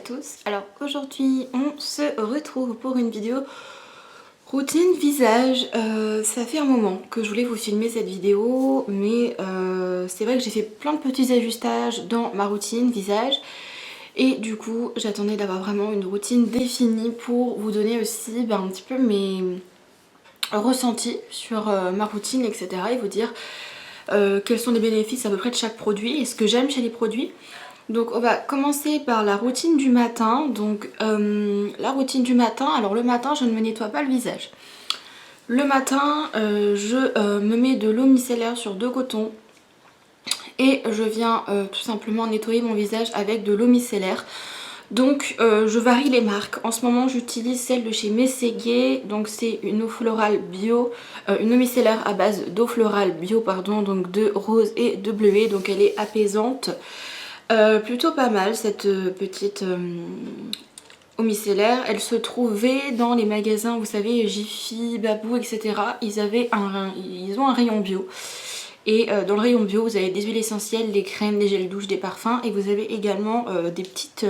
tous. Alors aujourd'hui on se retrouve pour une vidéo routine visage. Ça fait un moment que je voulais vous filmer cette vidéo, mais c'est vrai que j'ai fait plein de petits ajustages dans ma routine visage. Et du coup j'attendais d'avoir vraiment une routine définie pour vous donner aussi un petit peu mes ressentis sur ma routine, etc. Et vous dire quels sont les bénéfices à peu près de chaque produit et ce que j'aime chez les produits. Donc on va commencer par la routine du matin. Donc la routine du matin, alors le matin je ne me nettoie pas le visage. Le matin je me mets de l'eau micellaire sur 2 cotons et je viens tout simplement nettoyer mon visage avec de l'eau micellaire. Donc je varie les marques. En ce moment j'utilise celle de chez Messeguet. Donc c'est une eau florale bio, une eau micellaire à base d'eau florale bio pardon, donc de rose et de bleuet. Donc elle est apaisante. Plutôt pas mal cette petite eau micellaire. Elle se trouvait dans les magasins, vous savez, Jiffy, Babou, etc. Ils ont un rayon bio. Et dans le rayon bio, vous avez des huiles essentielles, des crèmes, des gels douche, des parfums. Et vous avez également des petites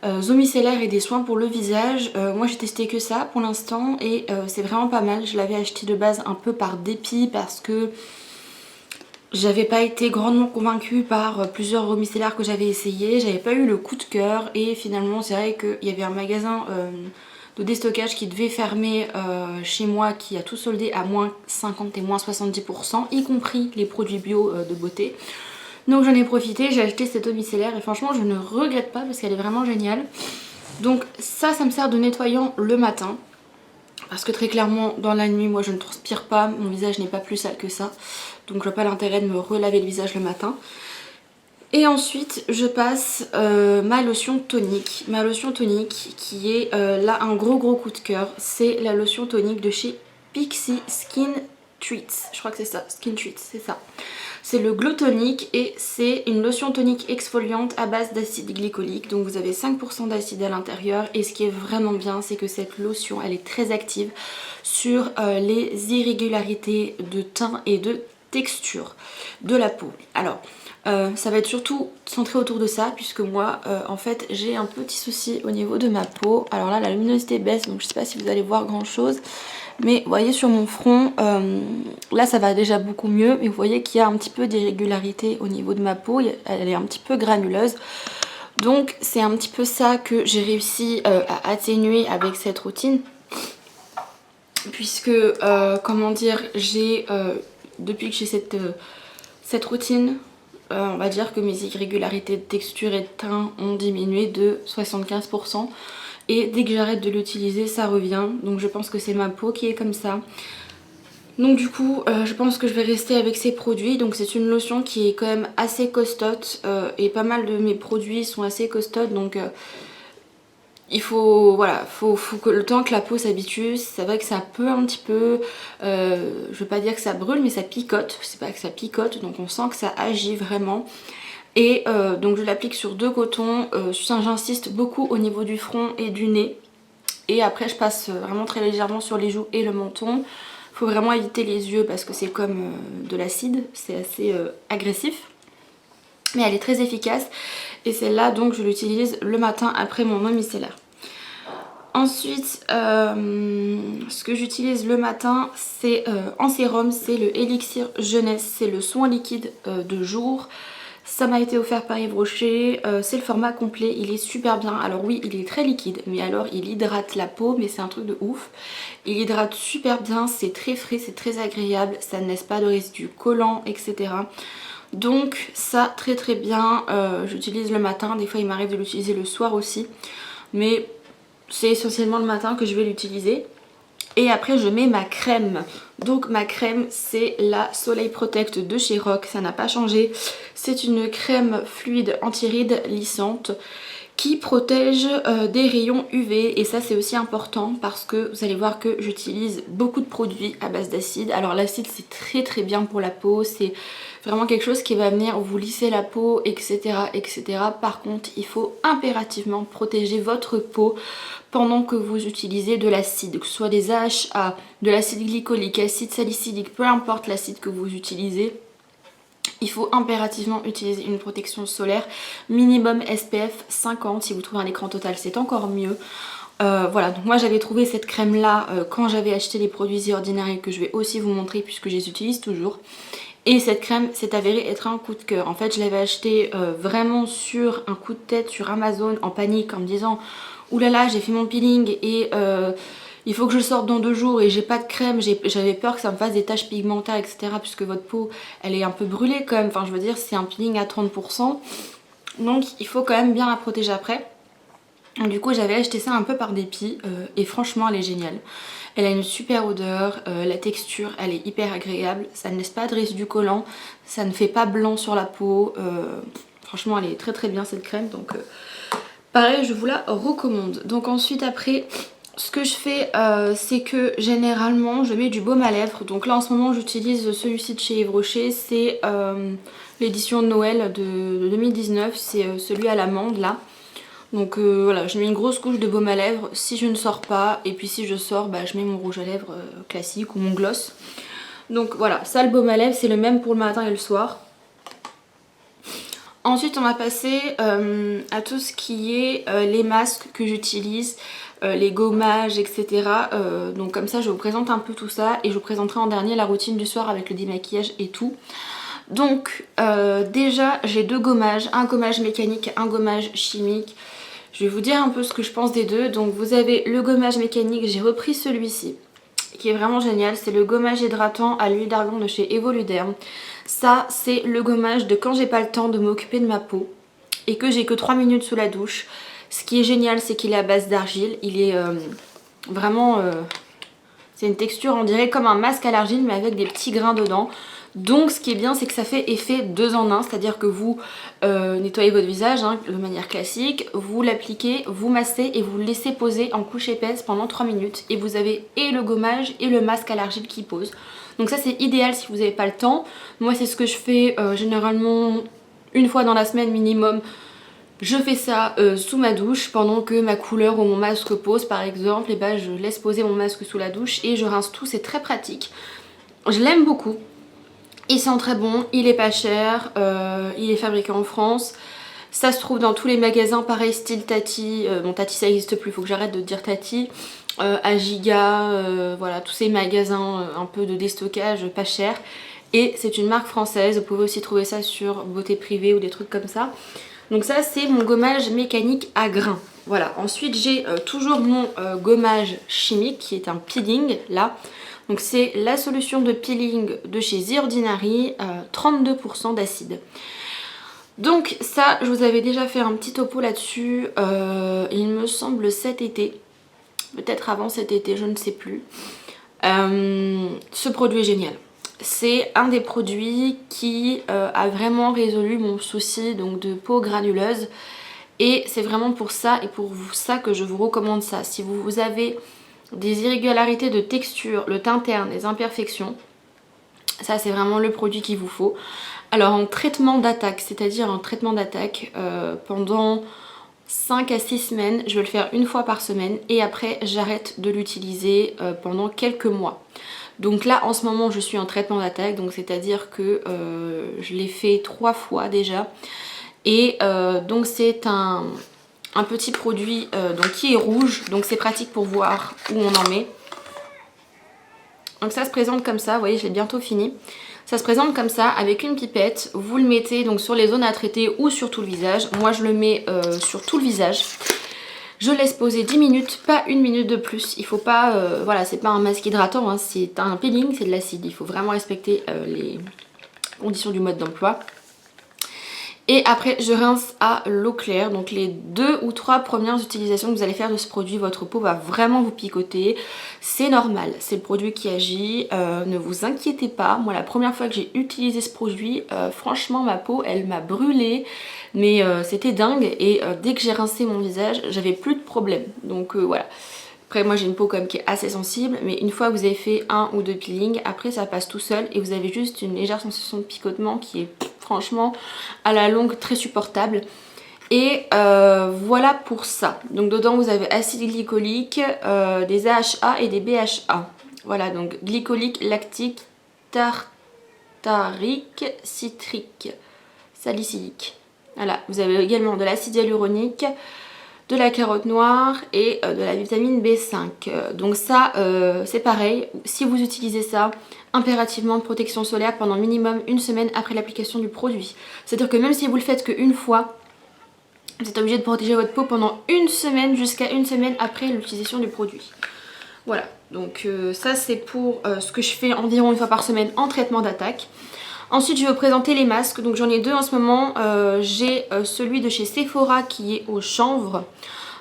eaux micellaires et des soins pour le visage. Moi j'ai testé que ça pour l'instant et c'est vraiment pas mal. Je l'avais acheté de base un peu par dépit parce que j'avais pas été grandement convaincue par plusieurs eaux micellaires que j'avais essayé. J'avais pas eu le coup de cœur et finalement c'est vrai qu'il y avait un magasin de déstockage qui devait fermer chez moi, qui a tout soldé à moins 50 et moins 70%, y compris les produits bio de beauté. Donc j'en ai profité, j'ai acheté cette eau micellaire et franchement je ne regrette pas parce qu'elle est vraiment géniale. Donc ça me sert de nettoyant le matin. Parce que très clairement dans la nuit moi je ne transpire pas, mon visage n'est pas plus sale que ça. Donc je vois pas l'intérêt de me relaver le visage le matin. Et ensuite je passe ma lotion tonique. Ma lotion tonique qui est là un gros coup de cœur. C'est la lotion tonique de chez Pixi Skin Treats. Je crois que c'est ça, Skin Treats, c'est ça. C'est le Glow Tonic et c'est une lotion tonique exfoliante à base d'acide glycolique. Donc vous avez 5% d'acide à l'intérieur et ce qui est vraiment bien c'est que cette lotion elle est très active sur les irrégularités de teint et de texture de la peau. Alors ça va être surtout centré autour de ça puisque moi en fait j'ai un petit souci au niveau de ma peau. Alors là la luminosité baisse donc je sais pas si vous allez voir grand chose. Mais vous voyez sur mon front, là ça va déjà beaucoup mieux, mais vous voyez qu'il y a un petit peu d'irrégularité au niveau de ma peau, elle est un petit peu granuleuse. Donc c'est un petit peu ça que j'ai réussi à atténuer avec cette routine. Puisque, comment dire, depuis que j'ai cette routine, on va dire que mes irrégularités de texture et de teint ont diminué de 75%. Et dès que j'arrête de l'utiliser ça revient, donc je pense que c'est ma peau qui est comme ça. Donc du coup je pense que je vais rester avec ces produits. Donc c'est une lotion qui est quand même assez costote et pas mal de mes produits sont assez costauds. Donc il faut, voilà, faut que le temps que la peau s'habitue. C'est vrai que ça peut un petit peu, je veux pas dire que ça brûle mais ça picote. C'est pas que ça picote, donc on sent que ça agit vraiment. Et donc je l'applique sur 2 cotons, j'insiste beaucoup au niveau du front et du nez. Et après je passe vraiment très légèrement sur les joues et le menton. Faut vraiment éviter les yeux parce que c'est comme de l'acide, c'est assez agressif. Mais elle est très efficace et celle-là donc je l'utilise le matin après mon eau micellaire. Ensuite, ce que j'utilise le matin, c'est en sérum, c'est le Elixir Jeunesse, c'est le soin liquide de jour. Ça m'a été offert par Yves Rocher, c'est le format complet, il est super bien. Alors oui, il est très liquide, mais alors il hydrate la peau, mais c'est un truc de ouf. Il hydrate super bien, c'est très frais, c'est très agréable, ça ne laisse pas de résidus collants, etc. Donc ça, très bien, j'utilise le matin, des fois il m'arrive de l'utiliser le soir aussi. Mais c'est essentiellement le matin que je vais l'utiliser. Et après je mets ma crème. Donc ma crème c'est la Soleil Protect de chez Rock, ça n'a pas changé. C'est une crème fluide anti-rides lissante qui protège des rayons UV. Et ça c'est aussi important parce que vous allez voir que j'utilise beaucoup de produits à base d'acide. Alors l'acide c'est très bien pour la peau, c'est vraiment quelque chose qui va venir vous lisser la peau, etc. Par contre il faut impérativement protéger votre peau pendant que vous utilisez de l'acide, que ce soit des AHA, de l'acide glycolique, acide salicylique, peu importe l'acide que vous utilisez. il faut impérativement utiliser une protection solaire minimum SPF 50. Si vous trouvez un écran total, c'est encore mieux. Voilà, donc moi j'avais trouvé cette crème là quand j'avais acheté les produits The Ordinary, que je vais aussi vous montrer puisque je les utilise toujours. Et cette crème s'est avérée être un coup de cœur. En fait, je l'avais achetée vraiment sur un coup de tête sur Amazon, en panique, en me disant oulala, j'ai fait mon peeling et il faut que je sorte dans 2 jours et j'ai pas de crème. J'avais peur que ça me fasse des taches pigmentaires, etc. Puisque votre peau, elle est un peu brûlée quand même. Enfin, je veux dire, c'est un peeling à 30%. Donc, il faut quand même bien la protéger après. Du coup, j'avais acheté ça un peu par dépit et franchement, elle est géniale. Elle a une super odeur, la texture elle est hyper agréable, ça ne laisse pas de résidu collant, ça ne fait pas blanc sur la peau, franchement elle est très très bien cette crème, donc pareil je vous la recommande. Donc ensuite après ce que je fais c'est que généralement je mets du baume à lèvres, donc là en ce moment j'utilise celui-ci de chez Yves Rocher, c'est l'édition de Noël de 2019, c'est celui à l'amande là. Donc voilà, je mets une grosse couche de baume à lèvres si je ne sors pas, et puis si je sors, bah, je mets mon rouge à lèvres classique ou mon gloss. Donc voilà, ça le baume à lèvres c'est le même pour le matin et le soir. Ensuite on va passer à tout ce qui est les masques que j'utilise, les gommages, etc. Donc comme ça je vous présente un peu tout ça et je vous présenterai en dernier la routine du soir avec le démaquillage et tout. Donc déjà j'ai 2 gommages, un gommage mécanique, un gommage chimique. Je vais vous dire un peu ce que je pense des deux. Donc vous avez le gommage mécanique, j'ai repris celui-ci qui est vraiment génial, c'est le gommage hydratant à l'huile d'argan de chez Evoluderm. Ça c'est le gommage de quand j'ai pas le temps de m'occuper de ma peau et que j'ai que 3 minutes sous la douche. Ce qui est génial c'est qu'il est à base d'argile, il est vraiment... c'est une texture on dirait comme un masque à l'argile mais avec des petits grains dedans. Donc ce qui est bien c'est que ça fait effet 2 en 1, c'est-à-dire que vous nettoyez votre visage de manière classique, vous l'appliquez, vous massez et vous le laissez poser en couche épaisse pendant 3 minutes. Et vous avez et le gommage et le masque à l'argile qui pose. Donc ça c'est idéal si vous n'avez pas le temps. Moi c'est ce que je fais généralement une fois dans la semaine minimum. Je fais ça sous ma douche pendant que ma couleur ou mon masque pose par exemple. Et ben je laisse poser mon masque sous la douche et je rince tout, c'est très pratique. Je l'aime beaucoup. Il sent très bon, il est pas cher, il est fabriqué en France. Ça se trouve dans tous les magasins, pareil style Tati. Bon Tati ça n'existe plus, faut que j'arrête de dire Tati. Agiga, voilà tous ces magasins un peu de déstockage pas cher. Et c'est une marque française, vous pouvez aussi trouver ça sur Beauté Privée ou des trucs comme ça. Donc ça c'est mon gommage mécanique à grains. Voilà, ensuite j'ai toujours mon gommage chimique qui est un peeling là. Donc c'est la solution de peeling de chez The Ordinary, 32% d'acide. Donc ça, je vous avais déjà fait un petit topo là-dessus, il me semble cet été, peut-être avant cet été, je ne sais plus. Ce produit est génial. C'est un des produits qui a vraiment résolu mon souci donc de peau granuleuse. Et c'est vraiment pour ça et pour ça que je vous recommande ça. Si vous avez des irrégularités de texture, le teint terne, des imperfections, ça c'est vraiment le produit qu'il vous faut. Alors en traitement d'attaque, c'est-à-dire en traitement d'attaque pendant 5 à 6 semaines, je vais le faire une fois par semaine et après j'arrête de l'utiliser pendant quelques mois. Donc là en ce moment je suis en traitement d'attaque, donc c'est-à-dire que je l'ai fait 3 fois déjà. Et donc c'est un petit produit donc qui est rouge, donc c'est pratique pour voir où on en met. Donc ça se présente comme ça, vous voyez je l'ai bientôt fini. Ça se présente comme ça avec une pipette, vous le mettez donc sur les zones à traiter ou sur tout le visage. Moi je le mets sur tout le visage. Je laisse poser 10 minutes, pas 1 minute de plus. Il faut pas, voilà c'est pas un masque hydratant, hein, c'est un peeling, c'est de l'acide. Il faut vraiment respecter les conditions du mode d'emploi. Et après je rince à l'eau claire, donc les 2 ou 3 premières utilisations que vous allez faire de ce produit, votre peau va vraiment vous picoter. C'est normal, c'est le produit qui agit, ne vous inquiétez pas. Moi la première fois que j'ai utilisé ce produit, franchement ma peau elle m'a brûlé, mais c'était dingue. Et dès que j'ai rincé mon visage, j'avais plus de problème, donc voilà. Après moi j'ai une peau quand même qui est assez sensible, mais une fois que vous avez fait 1 ou 2 peelings, après ça passe tout seul et vous avez juste une légère sensation de picotement qui est franchement à la longue très supportable. Et voilà pour ça. Donc dedans vous avez acide glycolique, des AHA et des BHA. Voilà donc glycolique, lactique, tartarique, citrique, salicylique. Voilà, vous avez également de l'acide hyaluronique, de la carotte noire et de la vitamine B5. Donc ça, c'est pareil, si vous utilisez ça, impérativement protection solaire pendant minimum une semaine après l'application du produit. C'est-à-dire que même si vous le faites qu'une fois, vous êtes obligé de protéger votre peau pendant une semaine, jusqu'à une semaine après l'utilisation du produit. Voilà, donc ça c'est pour ce que je fais environ une fois par semaine en traitement d'attaque. Ensuite je vais vous présenter les masques, donc j'en ai deux en ce moment. J'ai celui de chez Sephora qui est au chanvre,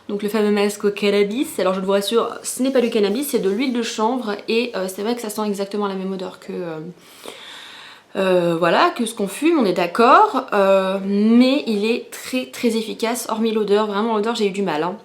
donc le fameux masque au cannabis. Alors je vous rassure, ce n'est pas du cannabis, c'est de l'huile de chanvre et c'est vrai que ça sent exactement la même odeur que... voilà, que ce qu'on fume, on est d'accord, mais il est très très efficace, hormis l'odeur, vraiment l'odeur j'ai eu du mal, hein.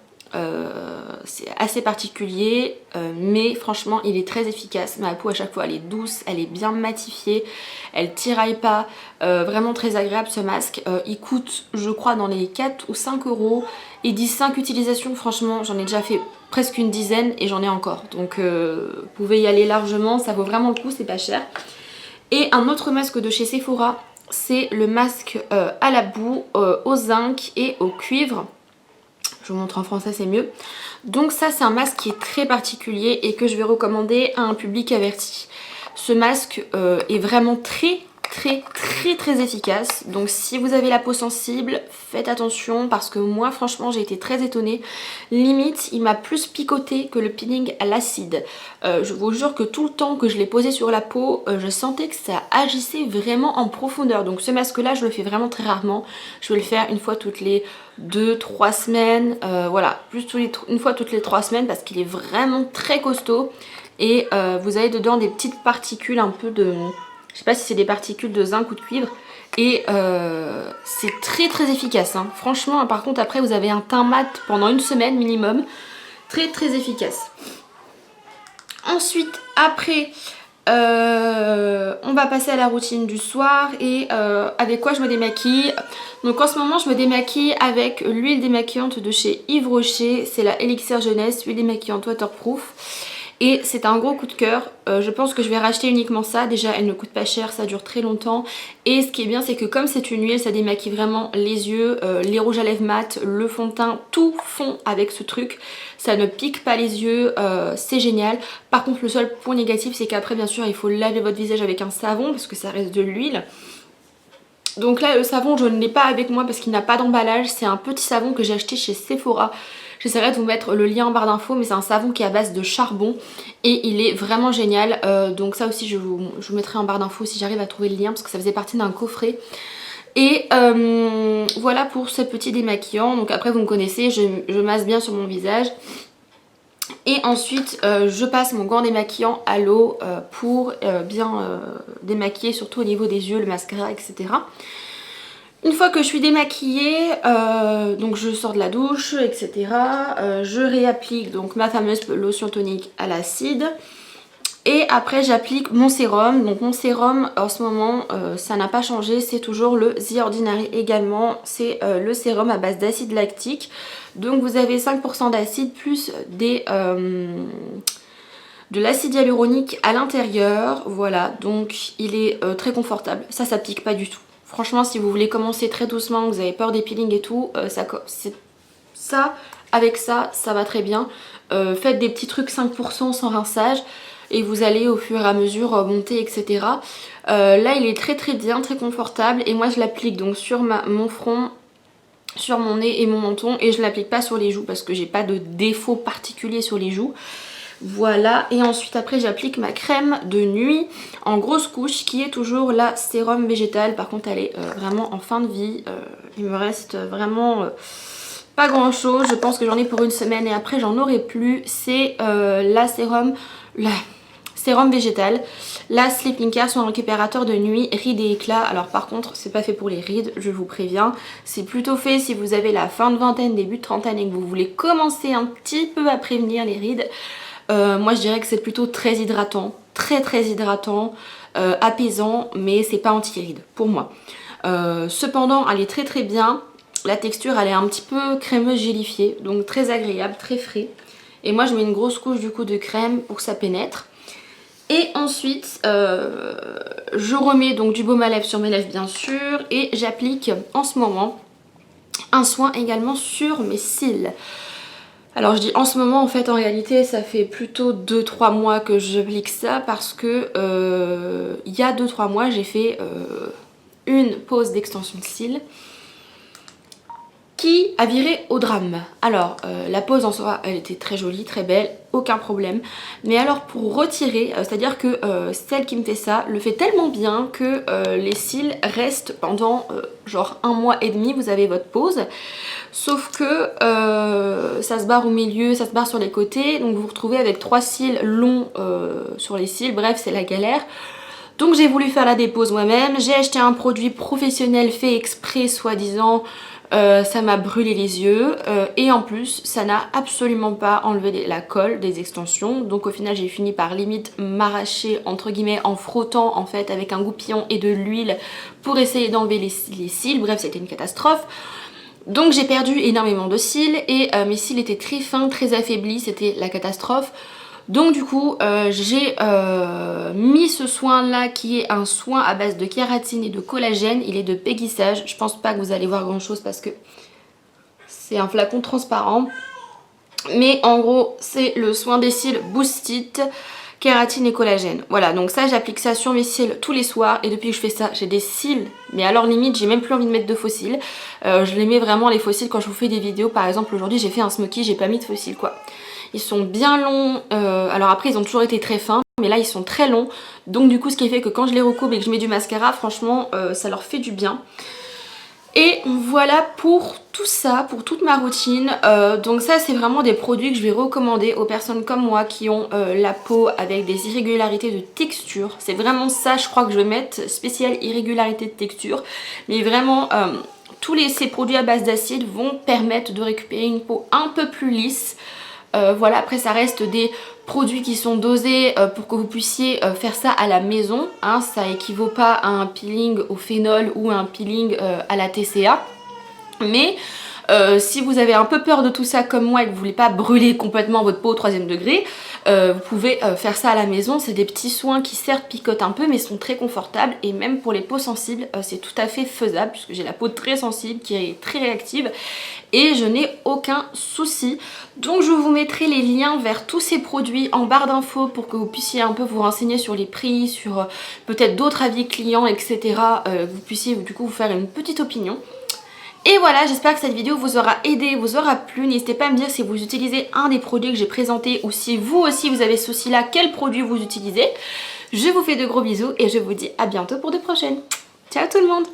C'est assez particulier, mais franchement il est très efficace. Ma peau à chaque fois elle est douce, elle est bien matifiée, elle tiraille pas, vraiment très agréable ce masque. Il coûte je crois dans les 4 ou 5 euros et 5 utilisations, franchement j'en ai déjà fait presque une dizaine et j'en ai encore, donc vous pouvez y aller largement, ça vaut vraiment le coup, c'est pas cher. Et un autre masque de chez Sephora, c'est le masque à la boue, au zinc et au cuivre. Je vous montre en français, c'est mieux. Donc ça c'est un masque qui est très particulier et que je vais recommander à un public averti. Ce masque est vraiment très efficace. Donc si vous avez la peau sensible, faites attention parce que moi franchement j'ai été très étonnée. Limite il m'a plus picoté que le peeling à l'acide. Je vous jure que tout le temps que je l'ai posé sur la peau, je sentais que ça agissait vraiment en profondeur. Donc ce masque là je le fais vraiment très rarement. Je vais le faire une fois toutes les 2-3 semaines. Voilà, plus une fois toutes les 3 semaines parce qu'il est vraiment très costaud. Et vous avez dedans des petites particules un peu de... Je sais pas si c'est des particules de zinc ou de cuivre. Et c'est très efficace, hein. Franchement, par contre après vous avez un teint mat pendant une semaine minimum. Très efficace. Ensuite, après, on va passer à la routine du soir. Et avec quoi je me démaquille. Donc en ce moment je me démaquille avec l'huile démaquillante de chez Yves Rocher. C'est la Elixir Jeunesse, huile démaquillante waterproof. Et c'est un gros coup de cœur. Je pense que je vais racheter uniquement ça. Déjà elle ne coûte pas cher, ça dure très longtemps. Et ce qui est bien c'est que comme c'est une huile, ça démaquille vraiment les yeux, les rouges à lèvres mat, le fond de teint, tout fond avec ce truc. Ça ne pique pas les yeux, c'est génial. Par contre le seul point négatif c'est qu'après bien sûr il faut laver votre visage avec un savon parce que ça reste de l'huile. Donc là le savon je ne l'ai pas avec moi parce qu'il n'a pas d'emballage. C'est un petit savon que j'ai acheté chez Sephora. J'essaierai de vous mettre le lien en barre d'infos, mais c'est un savon qui est à base de charbon et il est vraiment génial. Donc ça aussi je vous mettrai en barre d'infos si j'arrive à trouver le lien parce que ça faisait partie d'un coffret. Et voilà pour ce petit démaquillant. Donc après vous me connaissez, je masse bien sur mon visage. Et ensuite je passe mon gant démaquillant à l'eau pour bien démaquiller, surtout au niveau des yeux, le mascara, etc. Une fois que je suis démaquillée, donc je sors de la douche, etc. Je réapplique donc ma fameuse lotion tonique à l'acide. Et après j'applique mon sérum. Donc mon sérum en ce moment ça n'a pas changé, c'est toujours le The Ordinary également. C'est le sérum à base d'acide lactique. Donc vous avez 5% d'acide plus de l'acide hyaluronique à l'intérieur. Voilà, donc il est très confortable. Ça pique pas du tout. Franchement si vous voulez commencer très doucement, vous avez peur des peelings et tout, avec ça va très bien. Faites des petits trucs 5% sans rinçage et vous allez au fur et à mesure monter, etc. Là il est très bien, très confortable et moi je l'applique donc sur mon front, sur mon nez et mon menton et je l'applique pas sur les joues parce que j'ai pas de défaut particulier sur les joues. Voilà, et ensuite après j'applique ma crème de nuit en grosse couche qui est toujours la sérum végétale. Par contre elle est vraiment en fin de vie, il me reste vraiment pas grand chose. Je pense que j'en ai pour une semaine et après j'en aurai plus. C'est la sérum végétale, la Sleeping Care, son récupérateur de nuit, rides et éclats. Alors par contre c'est pas fait pour les rides, je vous préviens. C'est plutôt fait si vous avez la fin de vingtaine, début de trentaine et que vous voulez commencer un petit peu à prévenir les rides. Moi je dirais que c'est plutôt très hydratant, très hydratant, apaisant, mais c'est pas anti-rides pour moi. Cependant elle est très bien, la texture elle est un petit peu crémeuse gélifiée, donc très agréable, très frais. Et moi je mets une grosse couche du coup de crème pour que ça pénètre. Et ensuite, je remets donc du baume à lèvres sur mes lèvres bien sûr. Et j'applique en ce moment un soin également sur mes cils. Alors je dis en ce moment, en fait en réalité ça fait plutôt 2-3 mois que j'applique ça parce que il y a 2-3 mois j'ai fait une pose d'extension de cils qui a viré au drame. Alors la pose en soi elle était très jolie, très belle, aucun problème. Mais alors pour retirer, c'est-à-dire que celle qui me fait ça le fait tellement bien que les cils restent pendant genre 1 mois et demi, vous avez votre pose. Sauf que ça se barre au milieu, ça se barre sur les côtés, donc vous vous retrouvez avec 3 cils longs sur les cils, bref c'est la galère. Donc j'ai voulu faire la dépose moi-même, j'ai acheté un produit professionnel fait exprès soi-disant, ça m'a brûlé les yeux et en plus ça n'a absolument pas enlevé la colle des extensions. Donc au final j'ai fini par limite m'arracher entre guillemets en frottant en fait avec un goupillon et de l'huile pour essayer d'enlever les cils, bref c'était une catastrophe. Donc j'ai perdu énormément de cils et mes cils étaient très fins, très affaiblis, c'était la catastrophe. Donc du coup j'ai mis ce soin là qui est un soin à base de kératine et de collagène. Il est de Peggy Sage, je pense pas que vous allez voir grand chose parce que c'est un flacon transparent. Mais en gros c'est le soin des cils Boost It, kératine et collagène. Voilà, donc ça j'applique ça sur mes cils tous les soirs et depuis que je fais ça j'ai des cils, mais alors limite j'ai même plus envie de mettre de faux cils. Je les mets vraiment les faux cils quand je vous fais des vidéos. Par exemple aujourd'hui j'ai fait un smoky, j'ai pas mis de faux cils quoi. Ils sont bien longs, alors après ils ont toujours été très fins, mais là ils sont très longs. Donc du coup ce qui fait que quand je les recoupe et que je mets du mascara, franchement ça leur fait du bien. Et voilà pour tout ça, pour toute ma routine. Donc ça c'est vraiment des produits que je vais recommander aux personnes comme moi qui ont la peau avec des irrégularités de texture. C'est vraiment ça je crois que je vais mettre, spécial irrégularité de texture. Mais vraiment tous ces produits à base d'acide vont permettre de récupérer une peau un peu plus lisse. Voilà, après ça reste des produits qui sont dosés pour que vous puissiez faire ça à la maison, hein. Ça équivaut pas à un peeling au phénol ou un peeling à la TCA. Mais si vous avez un peu peur de tout ça comme moi et que vous voulez pas brûler complètement votre peau au 3e degré, vous pouvez faire ça à la maison. C'est des petits soins qui certes picotent un peu mais sont très confortables et même pour les peaux sensibles c'est tout à fait faisable puisque j'ai la peau très sensible qui est très réactive et je n'ai aucun souci. Donc je vous mettrai les liens vers tous ces produits en barre d'infos pour que vous puissiez un peu vous renseigner sur les prix, sur peut-être d'autres avis clients etc. Vous puissiez du coup vous faire une petite opinion. Et voilà, j'espère que cette vidéo vous aura aidé, vous aura plu. N'hésitez pas à me dire si vous utilisez un des produits que j'ai présentés ou si vous aussi vous avez ce souci-là, quel produit vous utilisez. Je vous fais de gros bisous et je vous dis à bientôt pour de prochaines. Ciao tout le monde!